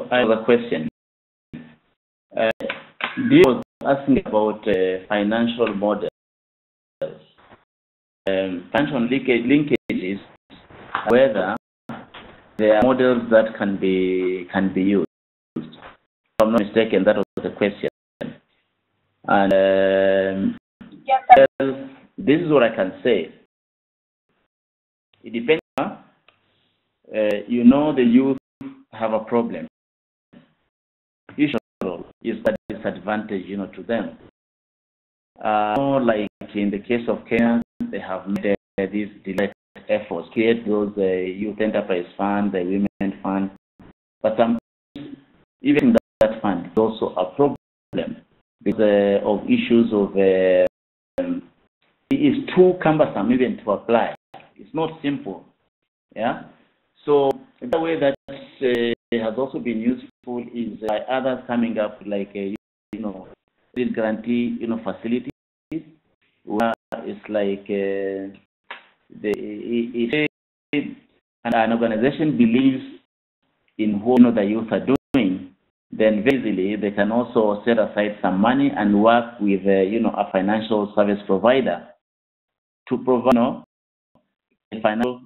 I have a question. This was asking about financial models. Financial linkages, whether there are models that can be used. If I'm not mistaken, that was the question. And well, this is what I can say. It depends. You know, the youth have a problem. Usually, is a disadvantage, to them. Like in the case of Kenya, they have made these delayed efforts, create those youth enterprise fund, the women fund. But sometimes, even that fund is also a problem because of issues of it is too cumbersome even to apply. It's not simple. Yeah. So the way that has also been useful is by others coming up like this guarantee facilities where it's like if an organization believes in what the youth are doing, then very easily they can also set aside some money and work with a financial service provider to provide financial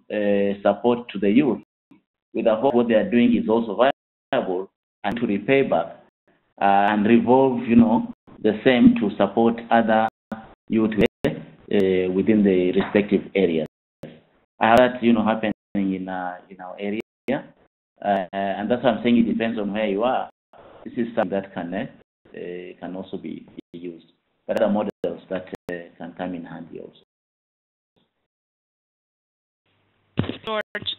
support to the youth, with the hope what they are doing is also viable and to repay back and revolve the same to support other youth within the respective areas. I have that happening in our area, and that's why I'm saying it depends on where you are. This is something that can also be used, but other models that can come in handy also. George,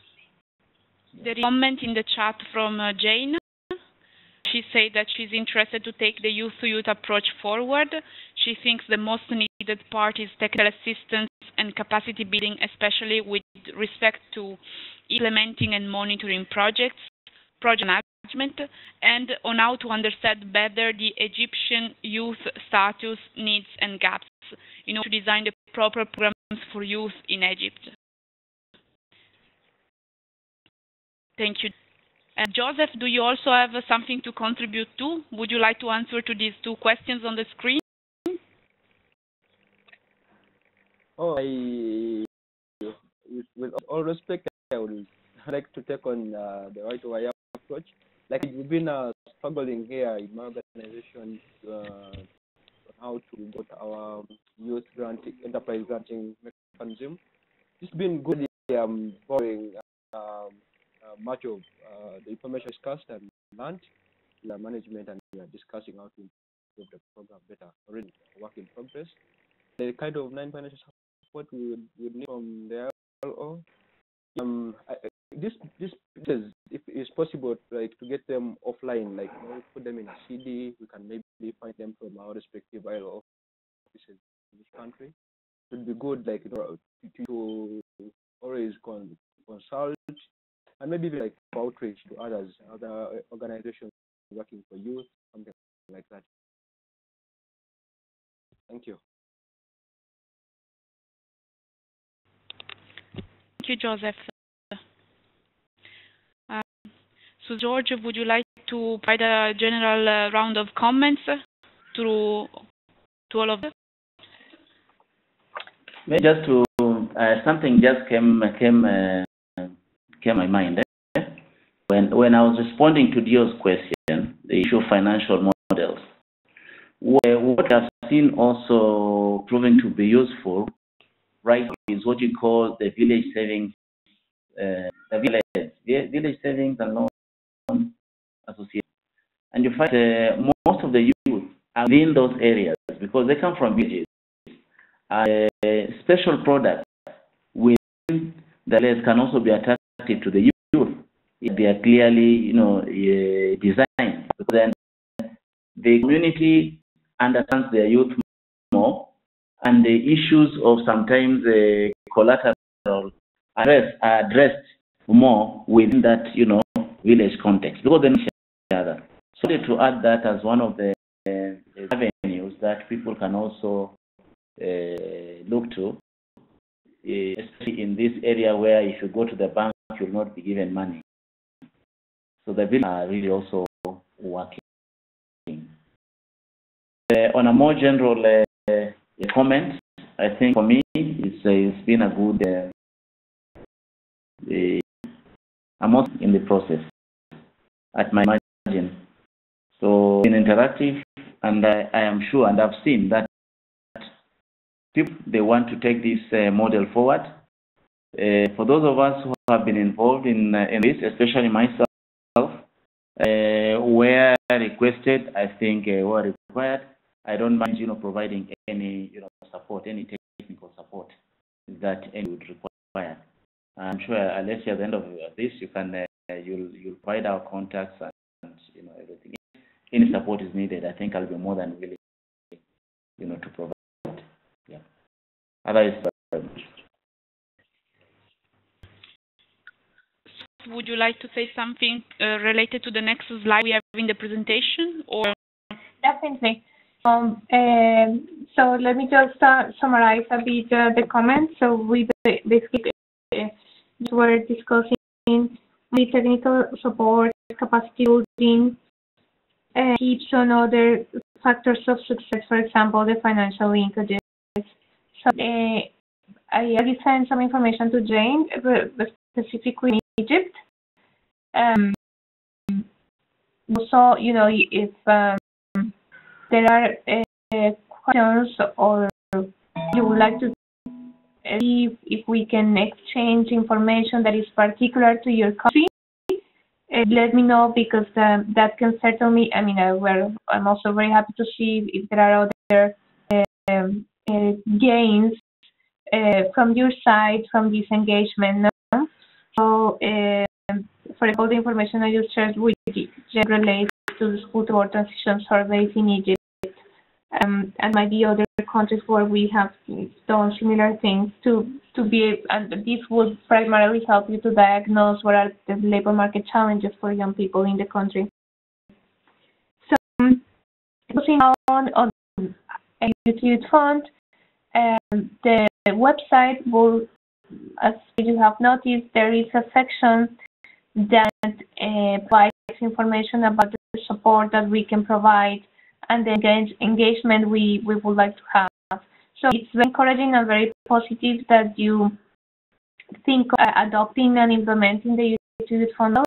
there is a comment in the chat from Jane. She said that she's interested to take the youth-to-youth approach forward. She thinks the most needed part is technical assistance and capacity building, especially with respect to implementing and monitoring project management, and on how to understand better the Egyptian youth status, needs, and gaps in order to design the proper programs for youth in Egypt. Thank you. Joseph, do you also have something to contribute to? Would you like to answer to these two questions on the screen? Oh, with all respect, I would like to take on the right way approach. Like we've been struggling here in my organization on how to go to our youth enterprise granting mechanism. It's been good borrowing much of the information discussed and learned. We are management and we are discussing how to improve the program better. Already work in progress. The kind of non-financial support we would need from the LO. This is, if it's possible, like to get them offline, like put them in a CD. We can maybe find them from our respective ILO offices in this country. It would be good, like to always consult and maybe like outreach to other organizations working for youth, something like that. Thank you. Thank you, Joseph. So, George, would you like to provide a general round of comments to all of them? Maybe just to something just came my mind when I was responding to Dio's question, the issue of financial models. What I've seen also proving to be useful, right, is what you call the village savings, village savings and loan association, and you find most of the youth are within those areas because they come from villages. Special products within the villages can also be attractive to the youth if they are clearly, designed. Because then the community understands their youth more, and the issues of sometimes collateral are addressed more within that, village context because they know each other. So to add that as one of the avenues that people can also look to, especially in this area where if you go to the bank, you will not be given money. So the bills are really also working. On a more general comment, I think for me it's been a good amount in the process at my margin. So in interactive, and I am sure and I've seen that people, they want to take this model forward. For those of us who have been involved in this, especially myself, where requested, I think were required, I don't mind, providing any, support, any technical support that any would require. I'm sure, Alessia, at the end of this, you can, you'll provide our contacts and everything. If any support is needed, I think I'll be more than willing, to provide. Yeah. Otherwise, would you like to say something related to the next slide we have in the presentation? Or Definitely. So let me just summarize a bit the comments. So we basically were discussing the technical support, capacity building, tips on other factors of success, for example, the financial linkages. So I already sent some information to Jane, specifically in Egypt. Also, you know, if there are questions or you would like to see if we can exchange information that is particular to your country, let me know, because that can certainly, I mean, I'm also very happy to see if there are other gains from your side from this engagement. No? So, for example, the information I just shared with you relates to the school to work transition surveys in Egypt, and might be other countries where we have done similar things to be, and this would primarily help you to diagnose what are the labor market challenges for young people in the country. So, focusing on a youth fund, the website will, as you have noticed, there is a section that provides information about the support that we can provide and the engagement we would like to have. So it's very encouraging and very positive that you think of adopting and implementing the youth fund.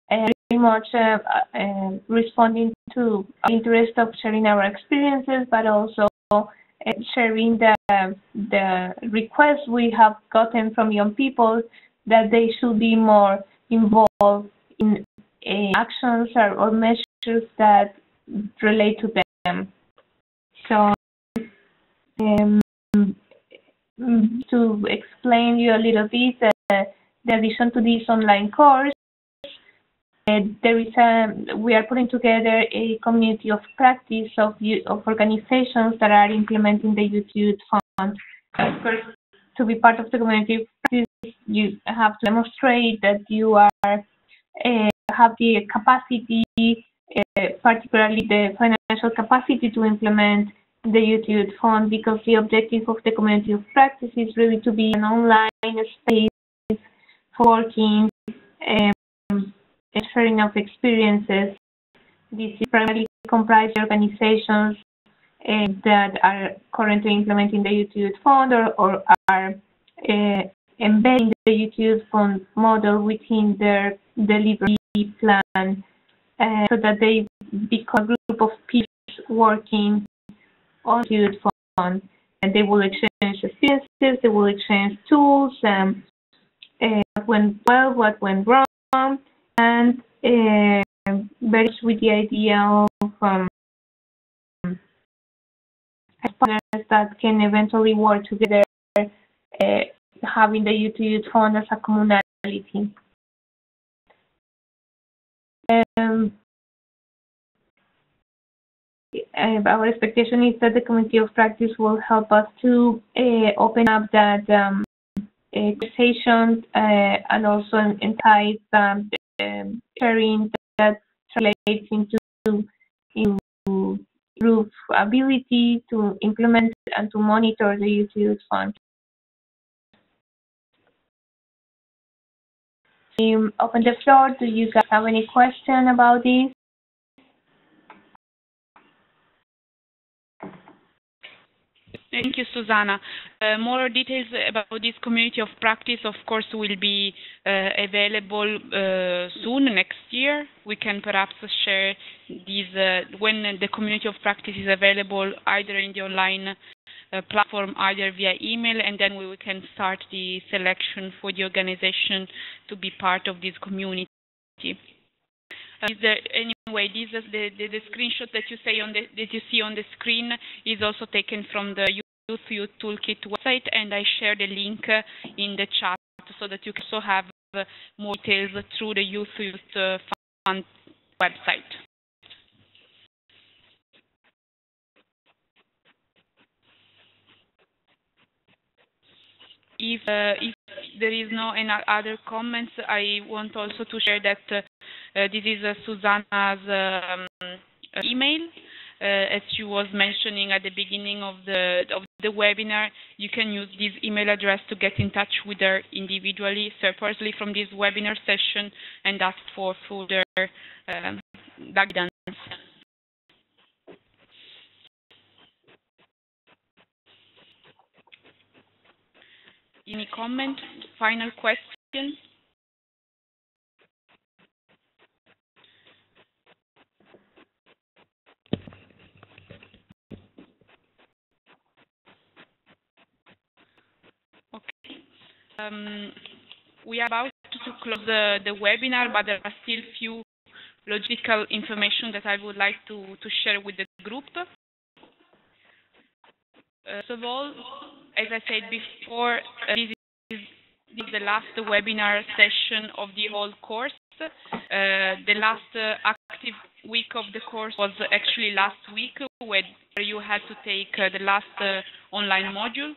Very much responding to our interest of sharing our experiences, but also sharing the requests we have gotten from young people that they should be more involved in actions or measures that relate to them. So to explain you a little bit, in addition to this online course, there is we are putting together a community of practice of organizations that are implementing the youth fund. Of course, to be part of the community of practice, you have to demonstrate that you are have the capacity, particularly the financial capacity, to implement the youth fund, because the objective of the community of practice is really to be an online space for working, sharing of experiences. This is primarily comprised of organizations that are currently implementing the youth fund or are embedding the youth fund model within their delivery plan, so that they become a group of peers working on youth fund, and they will exchange experiences, they will exchange tools, what went well, what went wrong, and very much with the idea of partners that can eventually work together, having the youth fund as a communality. Our expectation is that the community of practice will help us to open up that conversation and also entice sharing that translates into improve ability to implement and to monitor the youth fund. Open the floor. Do you guys have any question about this? Thank you, Susanna. More details about this community of practice, of course, will be available soon, next year. We can perhaps share these when the community of practice is available, either in the online platform, either via email, and then we can start the selection for the organization to be part of this community. Anyway, this is the screenshot that you see on the screen is also taken from the Youth Toolkit website, and I share the link in the chat so that you can also have more details through the Youth Fund website. If there is no any other comments, I want also to share that this is Susanna's email. As she was mentioning at the beginning of the webinar, you can use this email address to get in touch with her individually, separately from this webinar session, and ask for further guidance. Any comment? Final question? We are about to close the webinar, but there are still few logistical information that I would like to share with the group. First of all, as I said before, this is the last webinar session of the whole course. The last active week of the course was actually last week, where you had to take the last online module.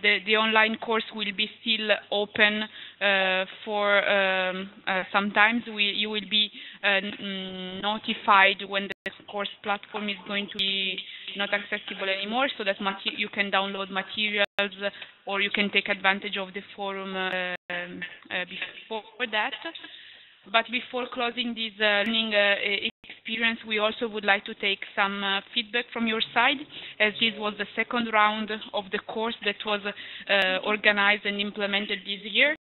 The online course will be still open for sometimes. You will be notified when the course platform is going to be not accessible anymore, so that you can download materials or you can take advantage of the forum before that. But before closing this learning experience, we also would like to take some feedback from your side, as this was the second round of the course that was organized and implemented this year.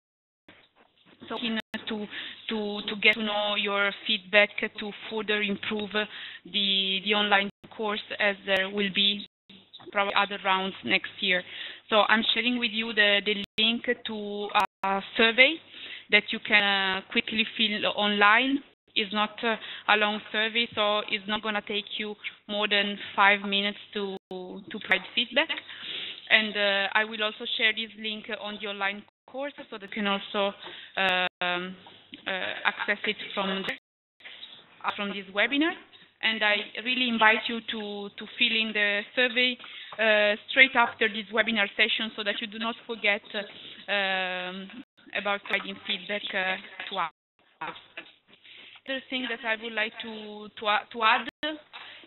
So to get to know your feedback to further improve the online course, as there will be probably other rounds next year. So I'm sharing with you the link to a survey that you can quickly fill online. It's not a long survey, so it's not going to take you more than 5 minutes to provide feedback. And I will also share this link on the online course, so that you can also access it from this webinar. And I really invite you to fill in the survey straight after this webinar session, so that you do not forget about providing feedback to us. Other thing that I would like to add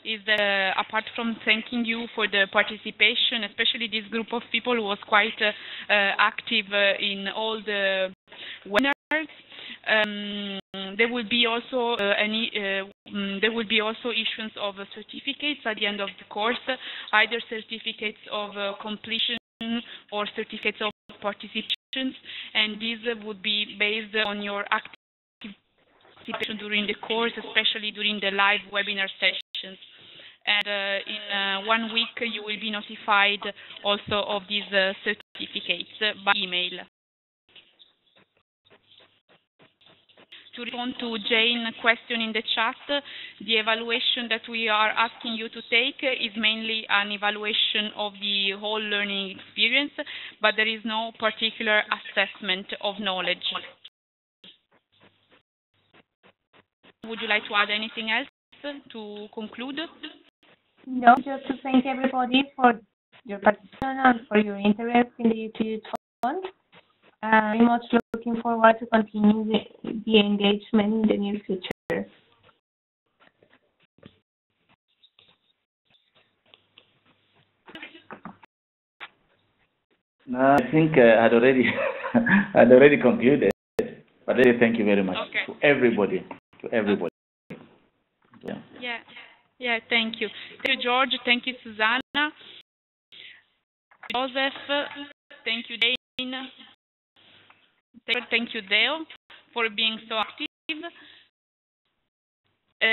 is that apart from thanking you for the participation, especially this group of people who was quite active in all the webinars, there will be also issuance of certificates at the end of the course, either certificates of completion or certificates of participation, and these would be based on your active participation during the course, especially during the live webinar sessions. And in 1 week, you will be notified also of these certificates by email. To respond to Jane's question in the chat, the evaluation that we are asking you to take is mainly an evaluation of the whole learning experience, but there is no particular assessment of knowledge. Would you like to add anything else to conclude? No, just to thank everybody for your participation and for your interest in the YouTube Fund. I'm much looking forward to continue the engagement in the near future. No, I think I'd already concluded. But really, thank you very much to everybody. Yeah. Thank you. Thank you, George. Thank you, Susanna. Joseph. Thank you, Jane. Thank you, Dale, for being so active.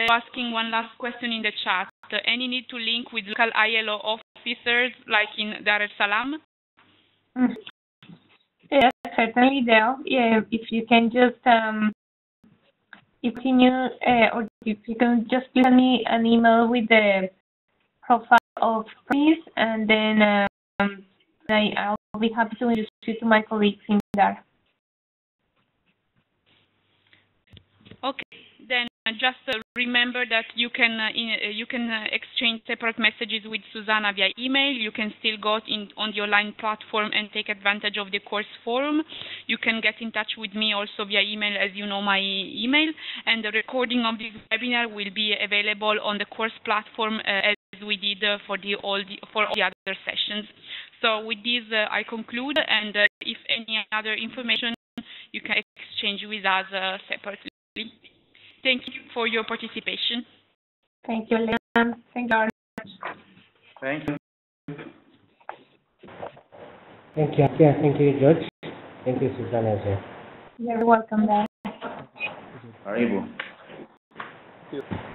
Asking one last question in the chat. Any need to link with local ILO officers, like in Dar es Salaam? Yes, certainly, Dale. Yeah, if you can just or if you can just send me an email with the profile of please, and then I'll be happy to introduce you to my colleagues in there. Okay, then just remember that you can exchange separate messages with Susanna via email. You can still go on the online platform and take advantage of the course forum. You can get in touch with me also via email, as you know my email. And the recording of this webinar will be available on the course platform as we did for all the other sessions. So with this, I conclude. And if any other information, you can exchange with us separately. Thank you for your participation. Thank you, Leanne. Thank you. Thank you. Thank you. Yeah, thank you, George. Thank you, Susanna, as well. You're welcome, there. Karibu. Thank you.